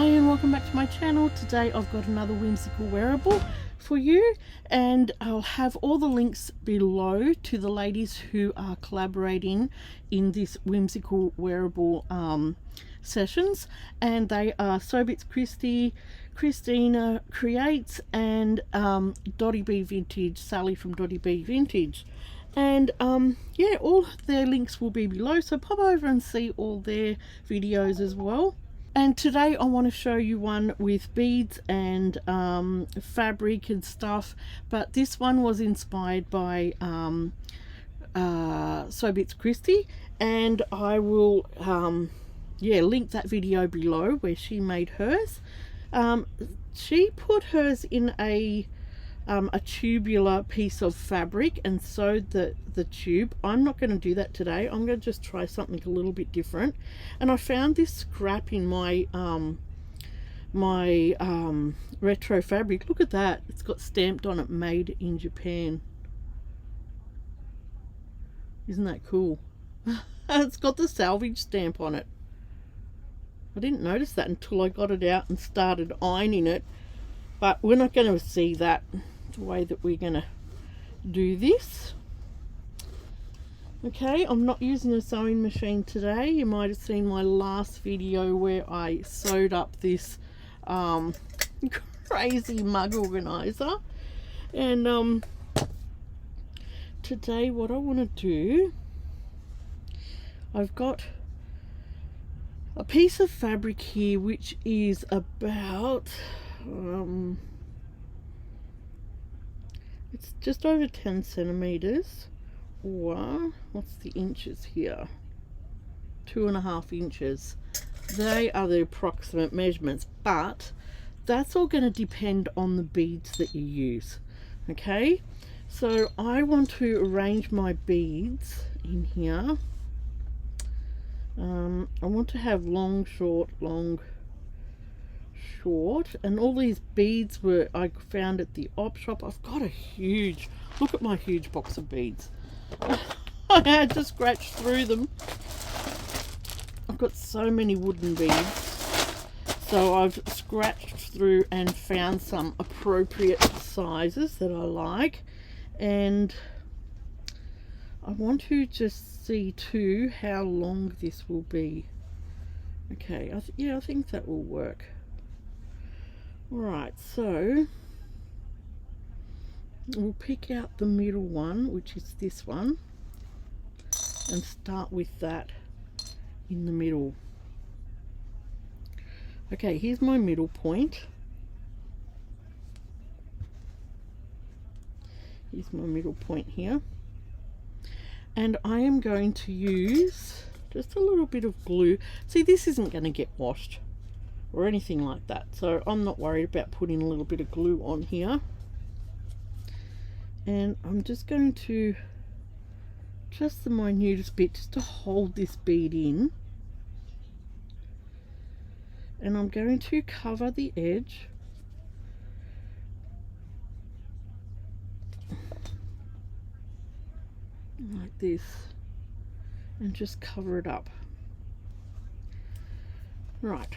Hi and welcome back to my channel. Today I've got another whimsical wearable for you, and I'll have all the links below to the ladies who are collaborating in this whimsical wearable sessions, and they are Sobits Christie, Christina Creates, and Dottie B Vintage, Sally from Dottie B Vintage. And yeah, all their links will be below, so pop over and see all their videos as well. And today I want to show you one with beads and fabric and stuff, but this one was inspired by Sobits Christie, and I will yeah, link that video below where she made hers. She put hers in a tubular piece of fabric and sewed the tube. I'm not going to do that today. I'm going to just try something a little bit different. And I found this scrap in my retro fabric. Look at that. It's got stamped on it, made in Japan. Isn't that cool? It's got the salvage stamp on it. I didn't notice that until I got it out and started ironing it, but we're not going to see that the way that we're going to do this. Okay, I'm not using a sewing machine today. You might have seen my last video where I sewed up this crazy mug organizer, and today what I want to do, I've got a piece of fabric here which is about it's just over 10 centimeters, or what's the inches here? 2.5 inches. They are the approximate measurements, but that's all going to depend on the beads that you use. Okay, so I want to arrange my beads in here. I want to have long, short, long, short, and all these beads were I found at the Opshop. I've got a huge, look at my huge box of beads. I had to scratch through them. I've got so many wooden beads, so I've scratched through and found some appropriate sizes that I like, and I want to just see too how long this will be. Okay, yeah, I think that will work. Right, so we'll pick out the middle one, which is this one, and start with that in the middle. Okay, here's my middle point. Here's my middle point here. And I am going to use just a little bit of glue. See, this isn't going to get washed or anything like that, so I'm not worried about putting a little bit of glue on here. And I'm just going to, just the minutest bit, just to hold this bead in, and I'm going to cover the edge like this and just cover it up. Right,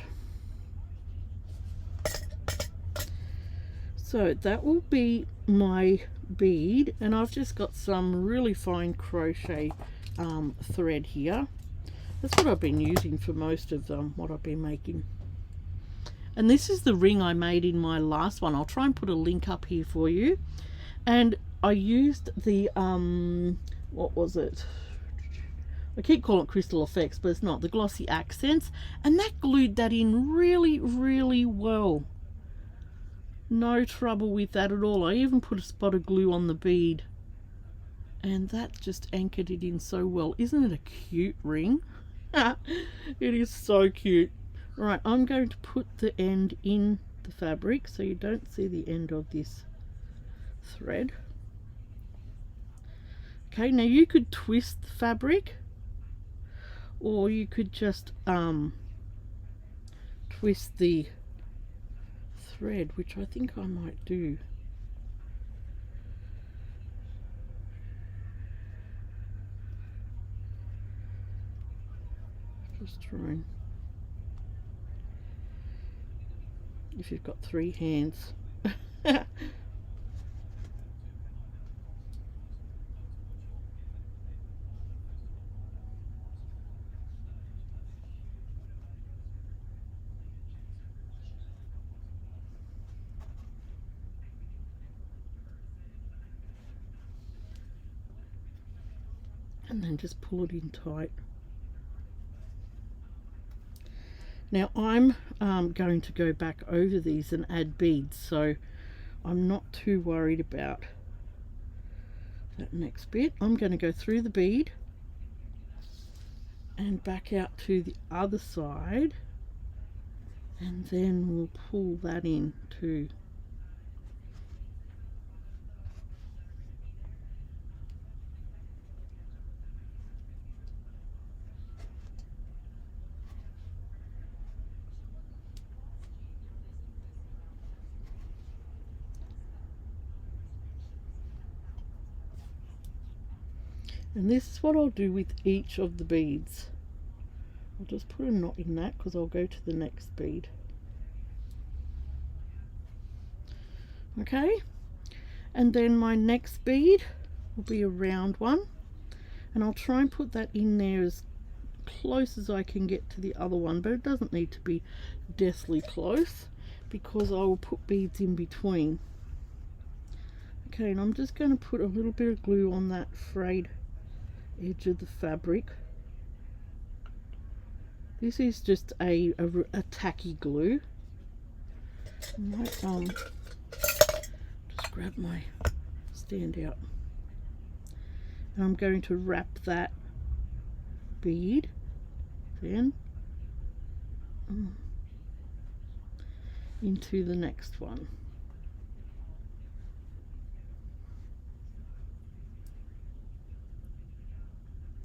so that will be my bead, and I've just got some really fine crochet thread here. That's what I've been using for most of what I've been making. And this is the ring I made in my last one. I'll try and put a link up here for you. And I used the what was it? I keep calling it Crystal Effects, but it's not. The Glossy Accents, and that glued that in really, really well. No trouble with that at all. I even put a spot of glue on the bead, and that just anchored it in so well. Isn't it a cute ring? It is so cute. Right, I'm going to put the end in the fabric so you don't see the end of this thread. Okay, now you could twist the fabric, or you could just twist the thread, which I think I might do. Just trying. if you've got 3 hands. And then just pull it in tight. Now I'm going to go back over these and add beads, so I'm not too worried about that next bit. I'm going to go through the bead and back out to the other side, and then we'll pull that in too. And this is what I'll do with each of the beads. I'll just put a knot in that because I'll go to the next bead. Okay, and then my next bead will be a round one, and I'll try and put that in there as close as I can get to the other one, but it doesn't need to be deathly close because I will put beads in between. Okay, and I'm just going to put a little bit of glue on that frayed edge of the fabric. This is just a tacky glue. I might just grab my stand out, and I'm going to wrap that bead then into the next one.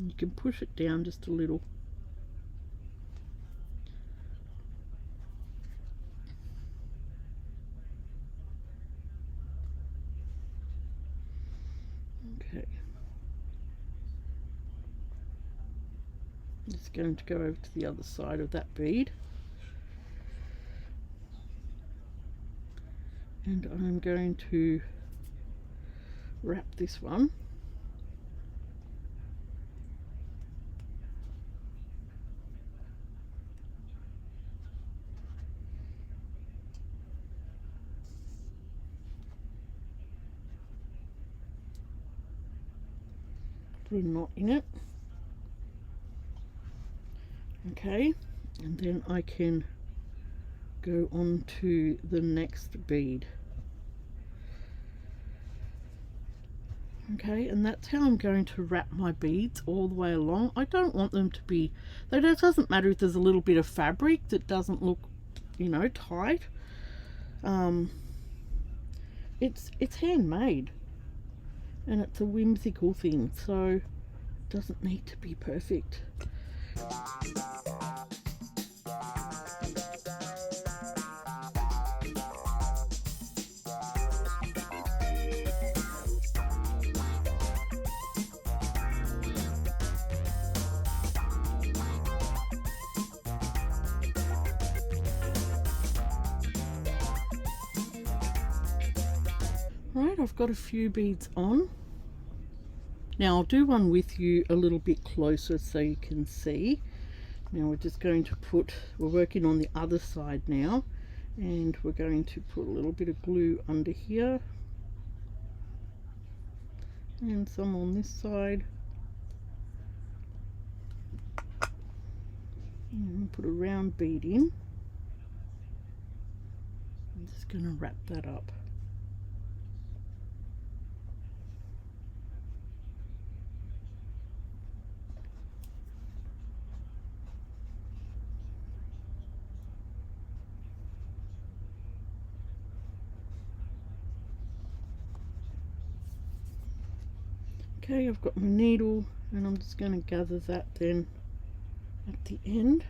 You can push it down just a little. Okay. Just going to go over to the other side of that bead. And I'm going to wrap this one. Put a knot in it. Okay, and then I can go on to the next bead. Okay, and that's how I'm going to wrap my beads all the way along. I don't want them to be, though it doesn't matter if there's a little bit of fabric that doesn't look, you know, tight. It's handmade, and it's a whimsical thing, so it doesn't need to be perfect. Right, I've got a few beads on. Now I'll do one with you a little bit closer so you can see. Now we're just going to put, we're working on the other side now, and we're going to put a little bit of glue under here and some on this side, and put a round bead in. I'm just going to wrap that up. Okay, I've got my needle, and I'm just going to gather that then at the end.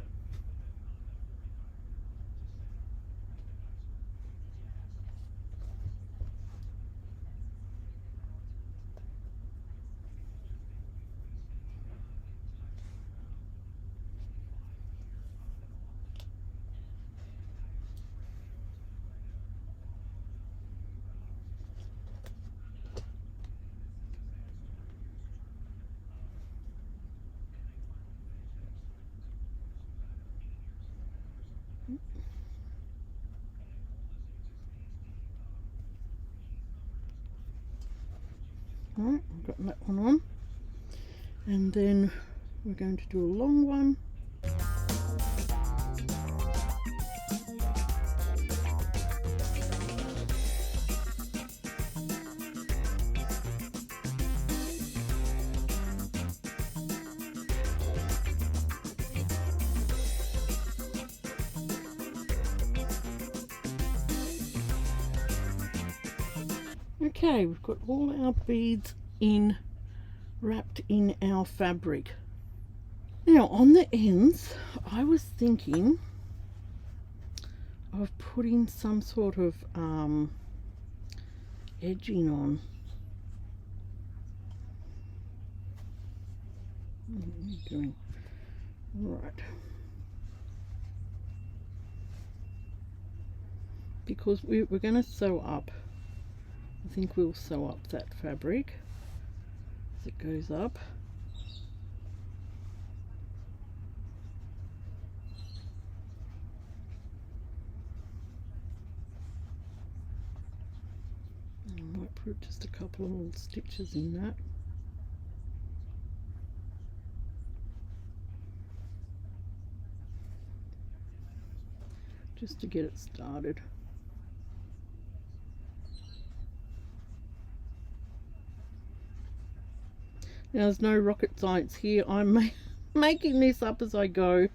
Right, I've got that one on, and then we're going to do a long one. Okay, we've got all our beads in, wrapped in our fabric. Now on the ends, I was thinking of putting some sort of edging on. What are you doing? Right. Because we're going to sew up. I think we'll sew up that fabric as it goes up. I might put just a couple of little stitches in that. Just to get it started. Now there's no rocket science here. I'm making this up as I go.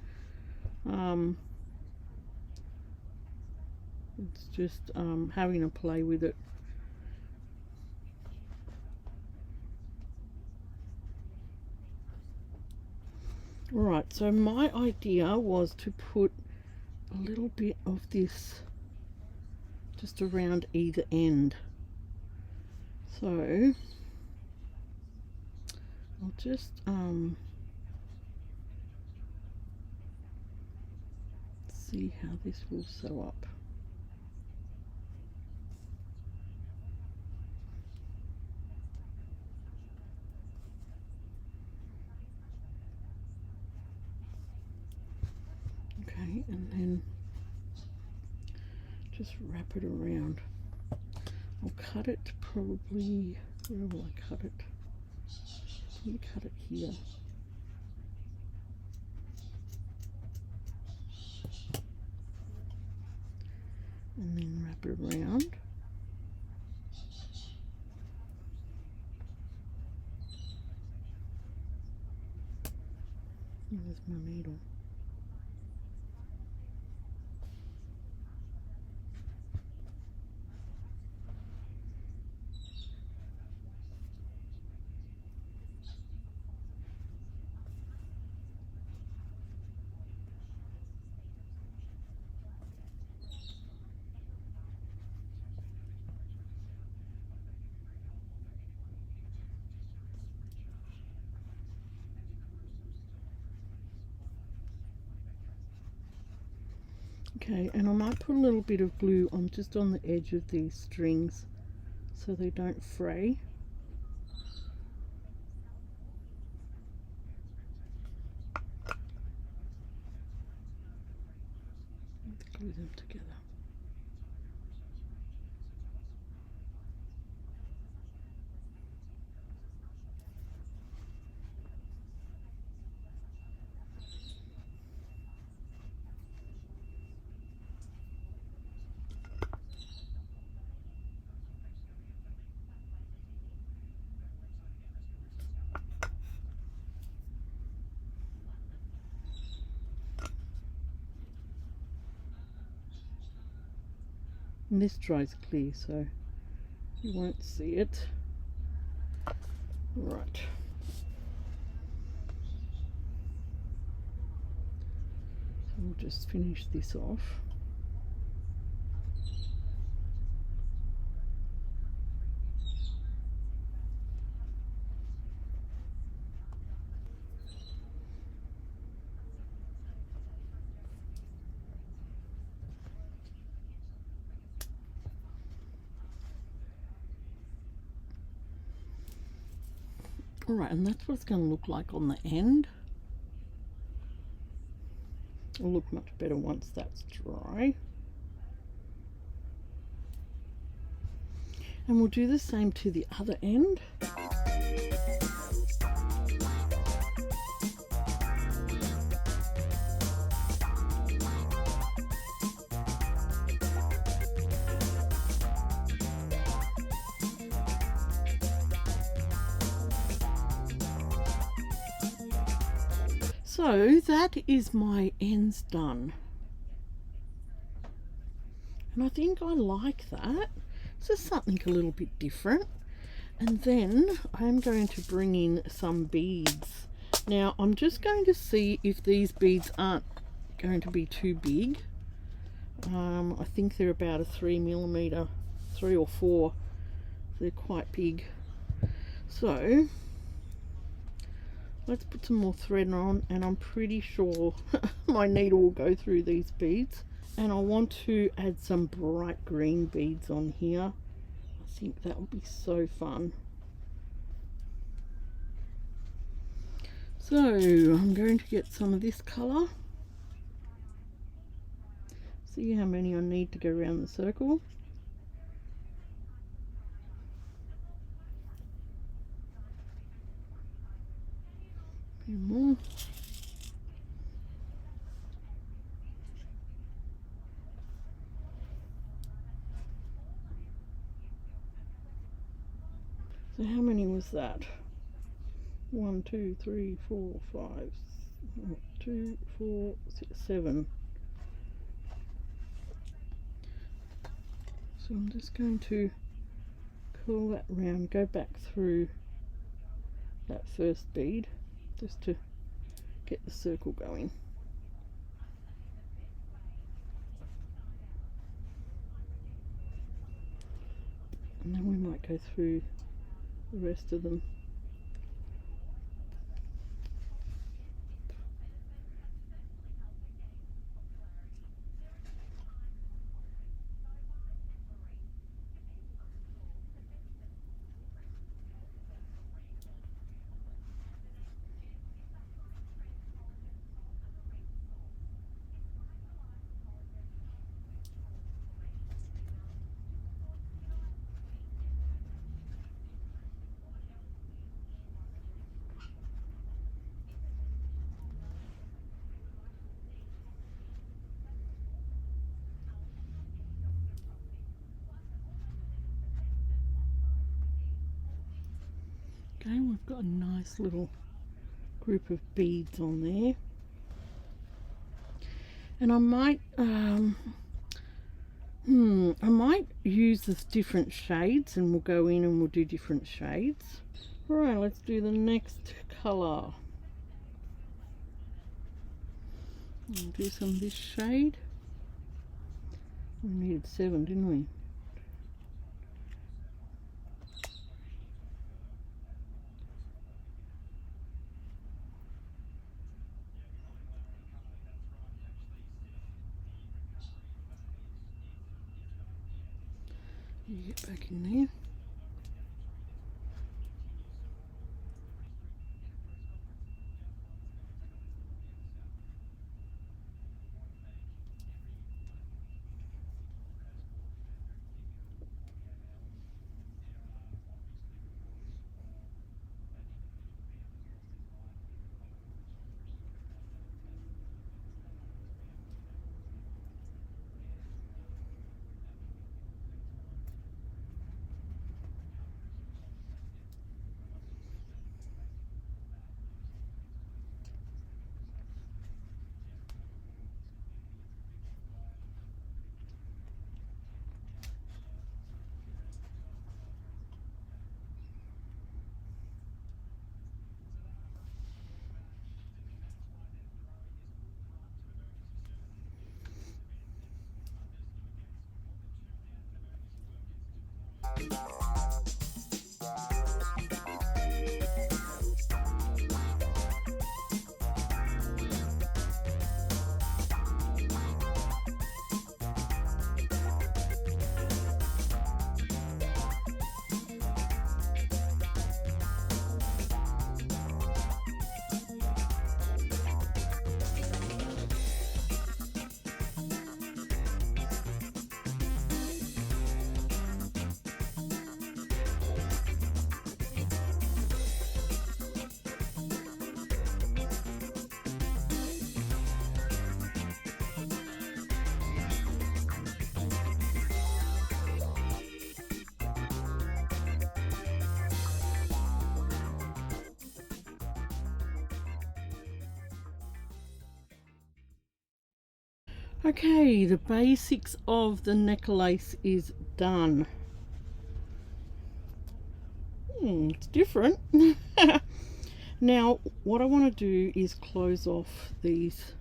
It's just having a play with it. Right, so my idea was to put a little bit of this just around either end. So I'll just see how this will sew up. Okay, and then just wrap it around. I'll cut it probably, where will I cut it? I'm going to cut it here. And then wrap it around. There's my needle. Okay, and I might put a little bit of glue on just on the edge of these strings so they don't fray. Glue them together. And this dries clear, so you won't see it. Right. So we'll just finish this off. Alright, and that's what it's going to look like on the end. It'll look much better once that's dry. And we'll do the same to the other end. So that is my ends done. And I think I like that. It's just something a little bit different. And then I'm going to bring in some beads. Now I'm just going to see if these beads aren't going to be too big. I think they're about a 3mm, 3 or 4. They're quite big. So let's put some more thread on, and I'm pretty sure my needle will go through these beads. And I want to add some bright green beads on here. I think that would be so fun. So I'm going to get some of this colour. See how many I need to go around the circle. A few more. So how many was that? 1, 2, 3, 4, 5, 2, 4, 6, 7. So I'm just going to curl that round, go back through that first bead just to get the circle going. And then we might go through the rest of them. Okay, we've got a nice little group of beads on there. And I might use this different shades, and we'll go in and we'll do different shades. Alright, let's do the next colour. We'll do some of this shade. We needed 7, didn't we? You get back in there. Okay, the basics of the necklace is done. It's different. Now what I want to do is close off these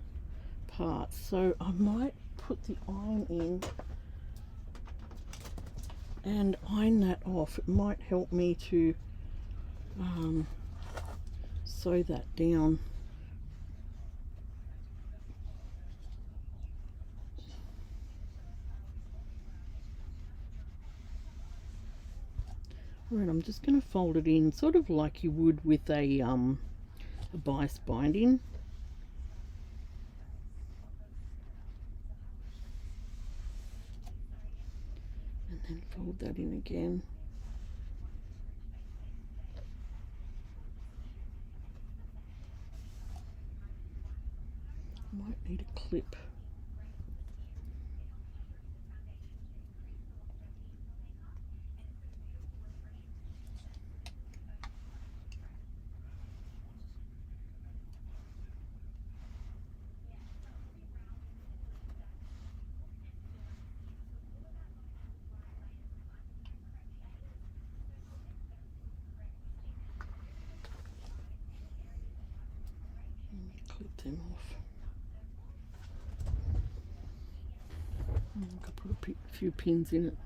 parts, so I might put the iron in and iron that off. It might help me to sew that down. Alright, I'm just going to fold it in sort of like you would with a bias binding. And then fold that in again. Might need a clip. Clip them off. I could put a few pins in it.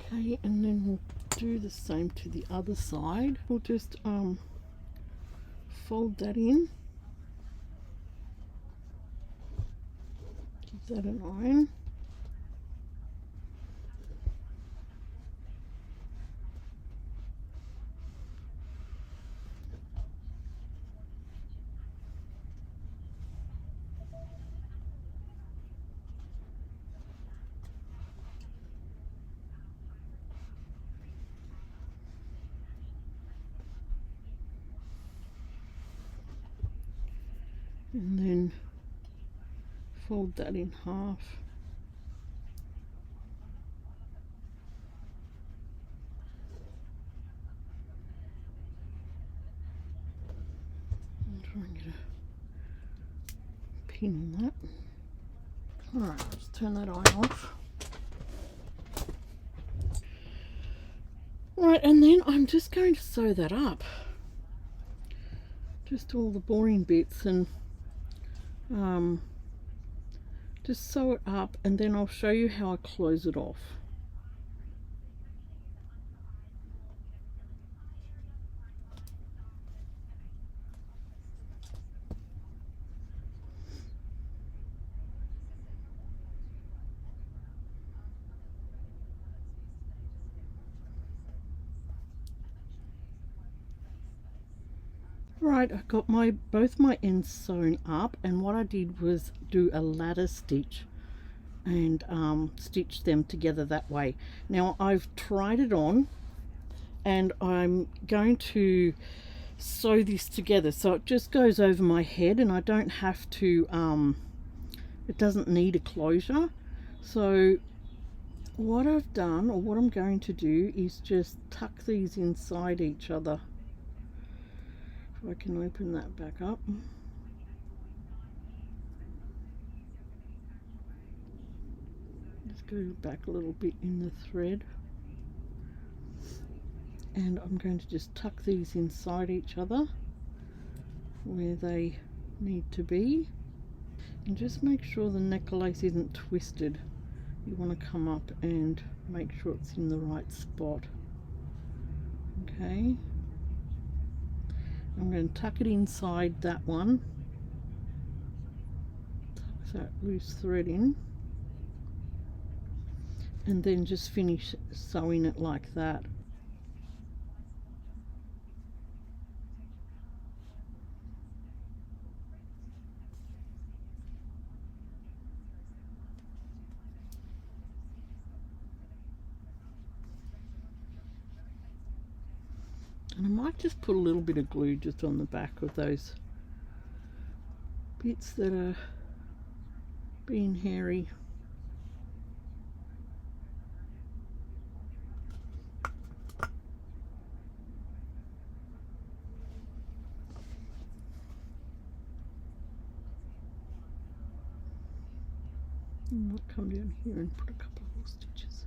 Okay, and then we'll do the same to the other side. We'll just fold that in. Give that an iron. And then fold that in half. And try and get a pin on that. Alright, let's turn that iron off. Right, and then I'm just going to sew that up. Just all the boring bits, and just sew it up, and then I'll show you how I close it off. Right, I got both my ends sewn up, and what I did was do a ladder stitch and stitch them together that way. Now I've tried it on, and I'm going to sew this together so it just goes over my head, and I don't have to it doesn't need a closure. So what I've done, or what I'm going to do, is just tuck these inside each other. If I can open that back up. Just go back a little bit in the thread. And I'm going to just tuck these inside each other where they need to be. And just make sure the necklace isn't twisted. You want to come up and make sure it's in the right spot. Okay. I'm going to tuck it inside that one. Tuck that loose thread in. And then just finish sewing it like that. And I might just put a little bit of glue just on the back of those bits that are being hairy. I might come down here and put a couple more stitches.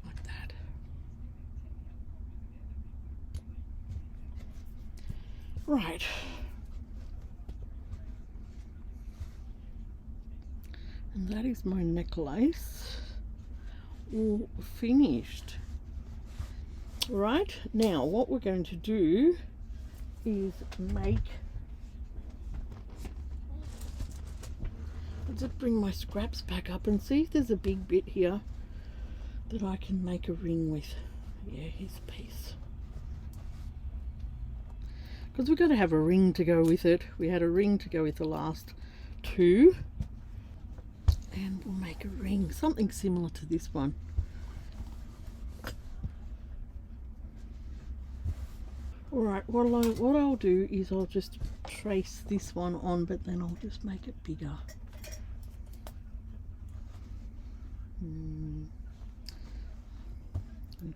Like that. Right. And that is my necklace all finished. Right, now what we're going to do is make, I'll just bring my scraps back up and see if there's a big bit here that I can make a ring with. Yeah, here's a piece. Because we've got to have a ring to go with it. We had a ring to go with the last two. And we'll make a ring, something similar to this one. Alright, what I'll do is I'll just trace this one on, but then I'll just make it bigger. And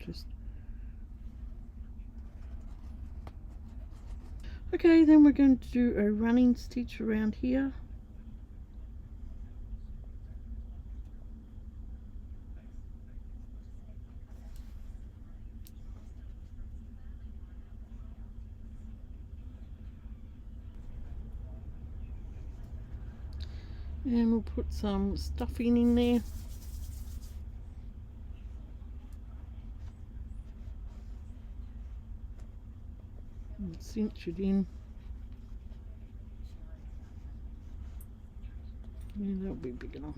just... Okay, then we're going to do a running stitch around here. And we'll put some stuffing in there. And cinch it in. Yeah, that'll be big enough.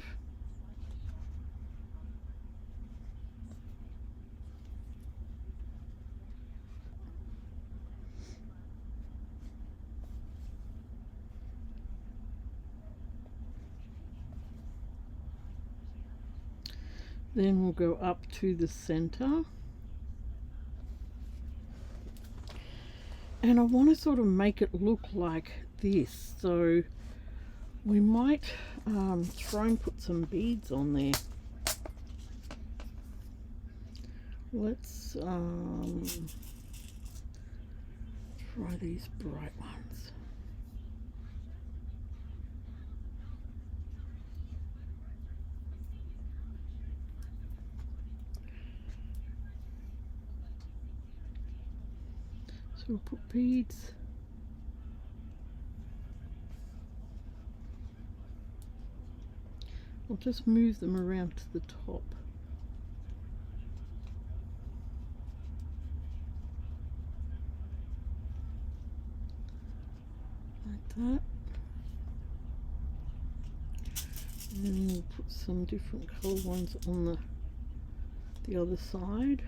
Then we'll go up to the center. And I want to sort of make it look like this. So we might try and put some beads on there. Let's try these bright ones. So we'll put beads. I'll just move them around to the top. Like that. And then we'll put some different colour ones on the other side.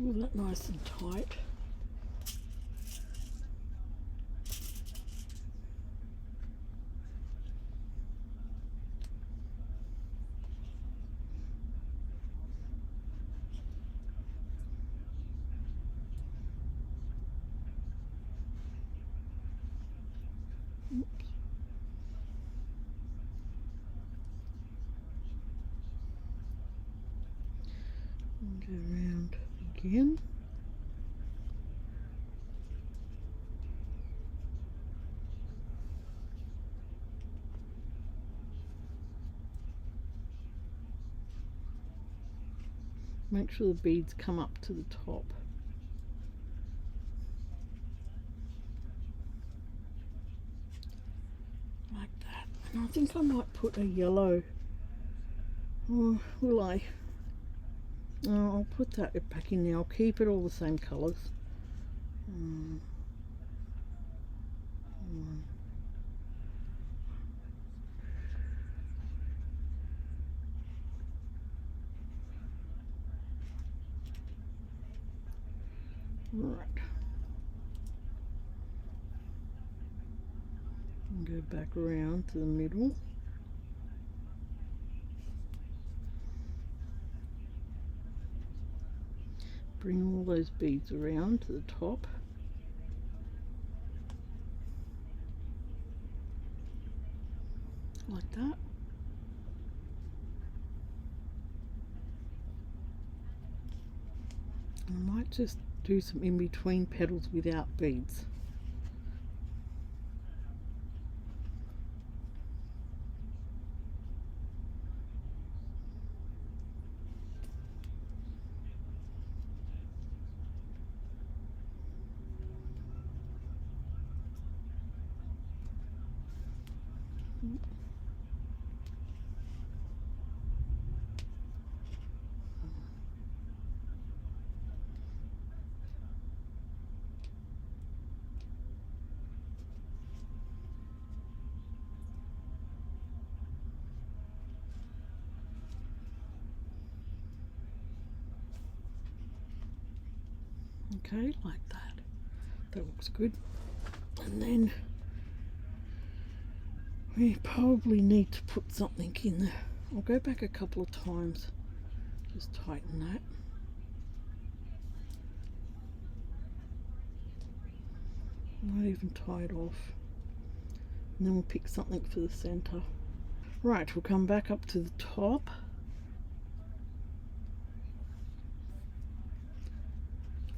Pull that nice and tight. Oops. And around again. Make sure the beads come up to the top. Like that. And I think I might put a yellow. Or will I? Oh, I'll put that back in there. I'll keep it all the same colours. Right. And go back around to the middle. Bring all those beads around to the top. Like that. I might just do some in between petals without beads. Okay, like that. That looks good. And then we probably need to put something in there. I'll go back a couple of times. Just tighten that. Might even tie it off. And then we'll pick something for the center. Right, we'll come back up to the top.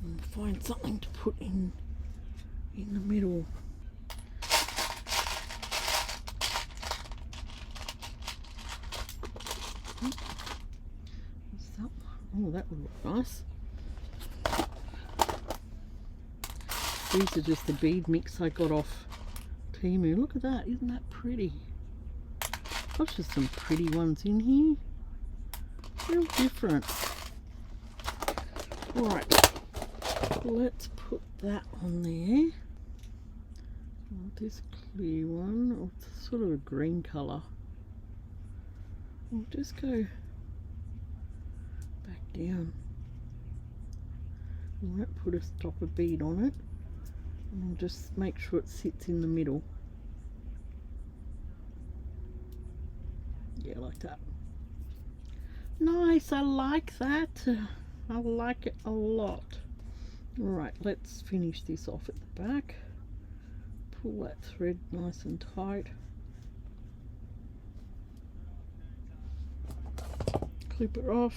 And find something to put in the middle. What's that one? Oh, that would look nice. These are just the bead mix I got off Temu. Look at that, isn't that pretty? Gosh, there's some pretty ones in here. Real different. Right, let's put that on there. This clear one, oh, it's sort of a green colour. We'll just go back down. We won't put a stopper bead on it. And we'll just make sure it sits in the middle. Yeah, like that. Nice, I like that. I like it a lot. Right, let's finish this off at the back. Pull that thread nice and tight. Clip it off.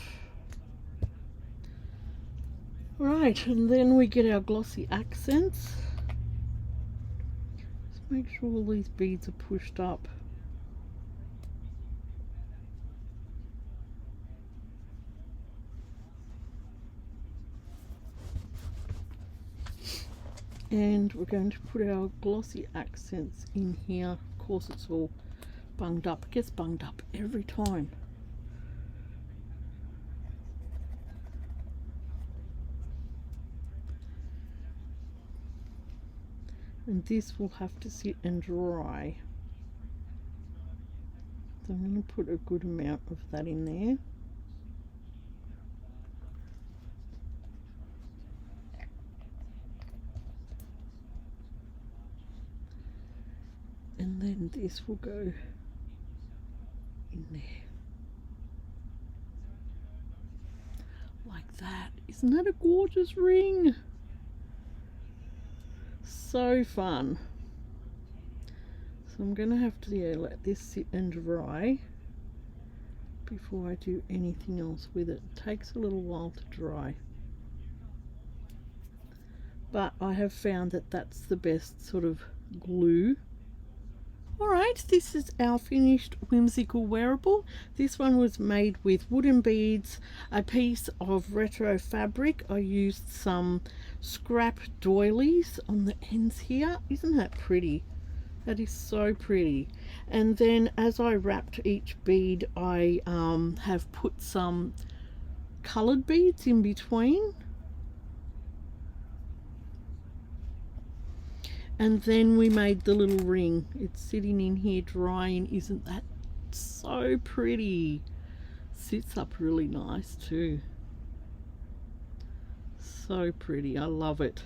Right, and then we get our glossy accents. Just make sure all these beads are pushed up. And we're going to put our glossy accents in here. Of course, it's all bunged up. It gets bunged up every time. And this will have to sit and dry. So I'm going to put a good amount of that in there. And then this will go in there. Like that. Isn't that a gorgeous ring? So fun. So I'm going to have to let this sit and dry before I do anything else with it. It takes a little while to dry. But I have found that that's the best sort of glue. Alright, this is our finished whimsical wearable. This one was made with wooden beads, a piece of retro fabric. I used some scrap doilies on the ends here. Isn't that pretty? That is so pretty. And then as I wrapped each bead, I have put some coloured beads in between. And then we made the little ring. It's sitting in here drying. Isn't that so pretty? Sits up really nice too. So pretty. I love it.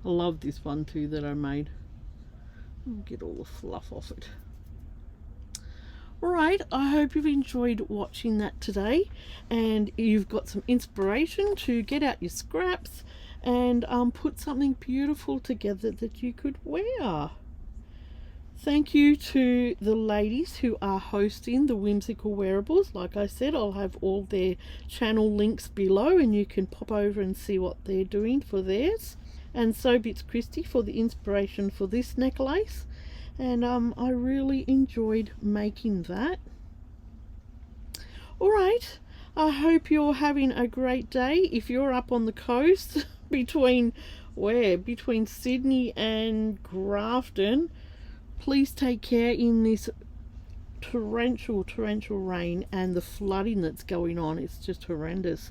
I love this one too that I made. I'll get all the fluff off it. Alright, I hope you've enjoyed watching that today and you've got some inspiration to get out your scraps and put something beautiful together that you could wear. Thank you to the ladies who are hosting the Whimsical Wearables. Like I said, I'll have all their channel links below and you can pop over and see what they're doing for theirs. And so bits Christy for the inspiration for this necklace. And I really enjoyed making that. Alright, I hope you're having a great day. If you're up on the coast between Sydney and Grafton, please take care in this torrential rain and the flooding that's going on. It's just horrendous.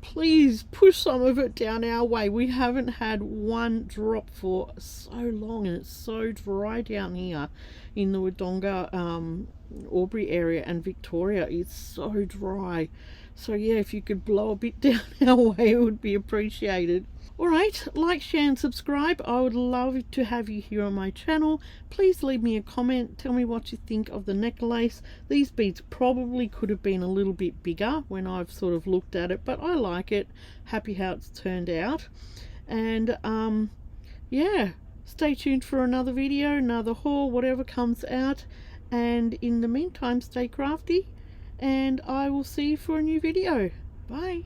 Please push some of it down our way. We haven't had one drop for so long and it's so dry down here in the Wodonga, Albury area and Victoria. It's so dry. So yeah, if you could blow a bit down our way, it would be appreciated. Alright, like, share and subscribe. I would love to have you here on my channel. Please leave me a comment. Tell me what you think of the necklace. These beads probably could have been a little bit bigger when I've sort of looked at it, but I like it. Happy how it's turned out. And yeah, stay tuned for another video, another haul, whatever comes out. And in the meantime, stay crafty and I will see you for a new video. Bye.